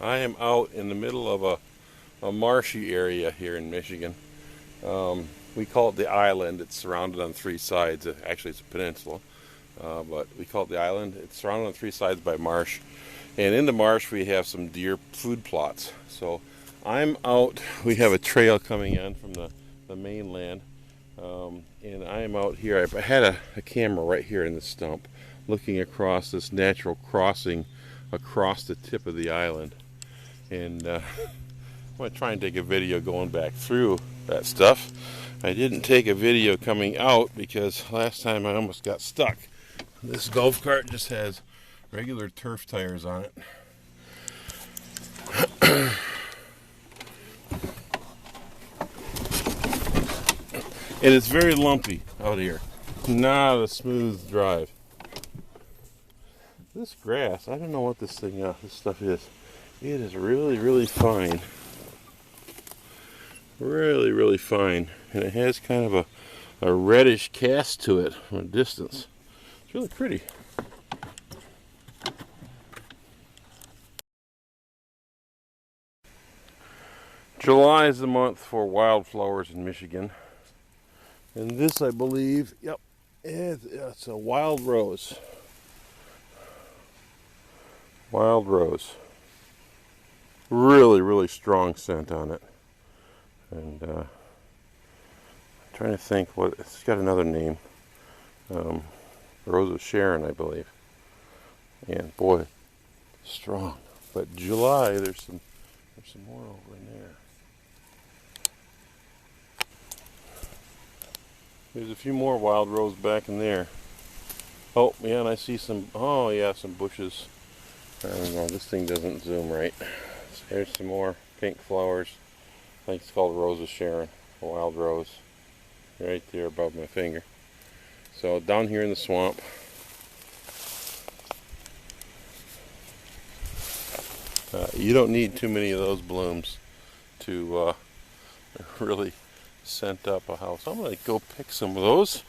I am out in the middle of a marshy area here in Michigan. We call it the island. It's surrounded on three sides. Actually, it's a peninsula, but we call it the island. It's surrounded on three sides by marsh. And in the marsh, we have some deer food plots. So I'm out. We have a trail coming in from the mainland. And I am out here. I had a camera right here in the stump looking across this natural crossing across the tip of the island. And I'm going to try and take a video going back through that stuff. I didn't take a video coming out because last time I almost got stuck. This golf cart just has regular turf tires on it. And it's very lumpy out here. Not a smooth drive. This grass, I don't know what this stuff is. It is really, really fine. Really, really fine. And it has kind of a reddish cast to it from a distance. It's really pretty. July is the month for wildflowers in Michigan. And this, I believe, yep, it's a wild rose. Wild rose. Really, really strong scent on it. And I'm trying to think what it's got another name. Rose of Sharon, I believe. And boy, strong. But July, there's some more over in there. There's a few more wild rose back in there. Oh, yeah, and I see some, oh yeah, some bushes. I don't know, this thing doesn't zoom right. So here's some more pink flowers. I think it's called Rose of Sharon, a wild rose. Right there above my finger. So down here in the swamp. You don't need too many of those blooms to really scent up a house. I'm going to go pick some of those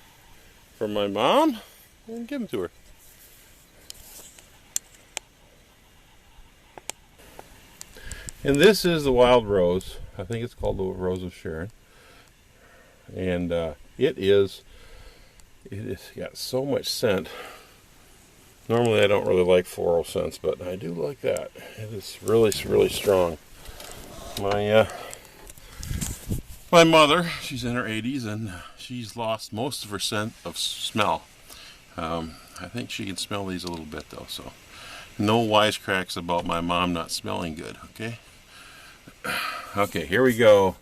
from my mom and give them to her. And this is the wild rose. I think it's called the Rose of Sharon. And it has got so much scent. Normally I don't really like floral scents, but I do like that. It is really, really strong. My mother, she's in her 80s, and she's lost most of her scent of smell. I think she can smell these a little bit, though, so no wisecracks about my mom not smelling good, okay? Okay, here we go.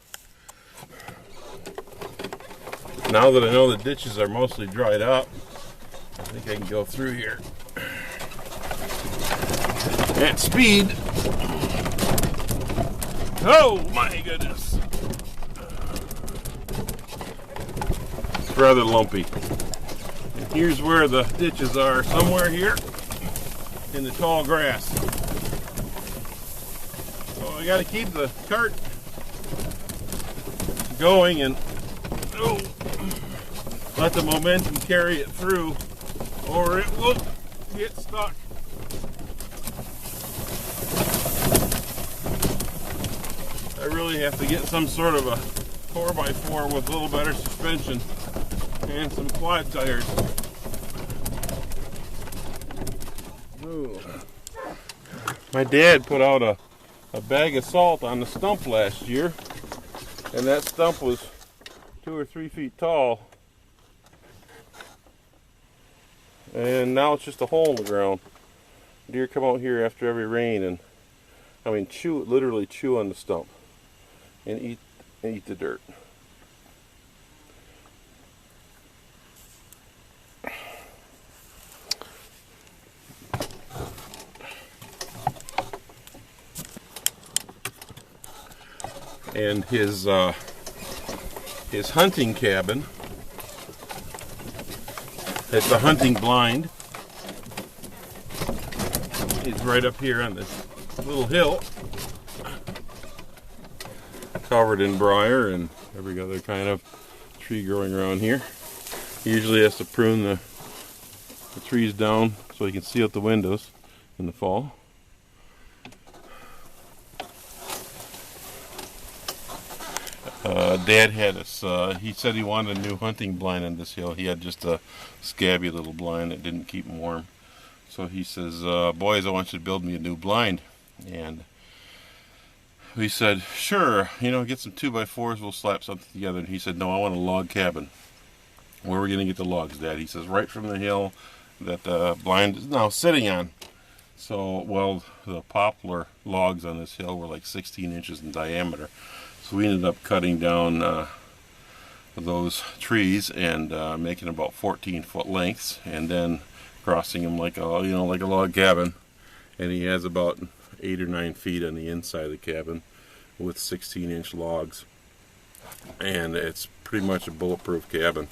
Now that I know the ditches are mostly dried up, I think I can go through here at speed. Oh my goodness. It's rather lumpy. And here's where the ditches are, somewhere here in the tall grass. So I got to keep the cart going and let the momentum carry it through, or it will get stuck. I really have to get some sort of a 4x4 with a little better suspension and some quad tires. Ooh. My dad put out a bag of salt on the stump last year, and that stump was 2 or 3 feet tall. And now it's just a hole in the ground. Deer come out here after every rain and, literally chew on the stump and eat the dirt. And his hunting cabin, it's a hunting blind, is right up here on this little hill, covered in briar and every other kind of tree growing around here. He usually has to prune the trees down so he can see out the windows in the fall. Dad had us, he said he wanted a new hunting blind on this hill. He had just a scabby little blind that didn't keep him warm. So he says, boys, I want you to build me a new blind. And we said, sure, get some 2x4s, we'll slap something together. And he said, no, I want a log cabin. Where are we going to get the logs, Dad? He says, right from the hill that the blind is now sitting on. So, well, the poplar logs on this hill were like 16 inches in diameter. So we ended up cutting down those trees and making about 14-foot lengths, and then crossing them like a log cabin. And he has about 8 or 9 feet on the inside of the cabin with 16-inch logs, and it's pretty much a bulletproof cabin.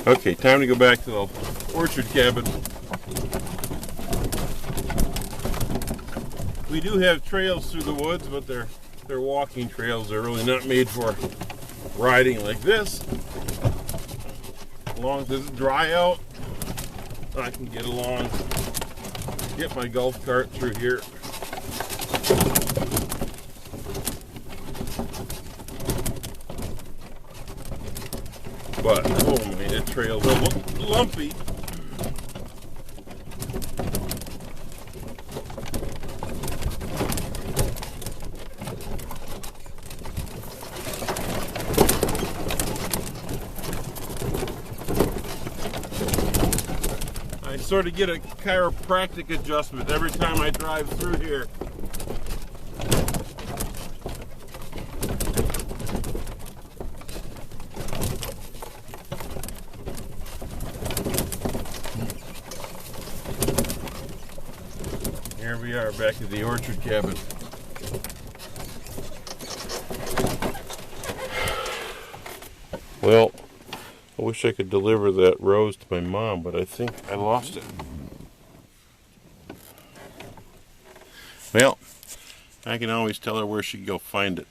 Okay, time to go back to the orchard cabin. We do have trails through the woods, but they're walking trails. They're really not made for riding like this. As long as it's dry out, I can get along, get my golf cart through here. But, oh man, that trail's a lumpy. I sort of get a chiropractic adjustment every time I drive through here. Here we are back at the orchard cabin. Well, I wish I could deliver that rose to my mom, but I think I lost it. Well, I can always tell her where she can go find it.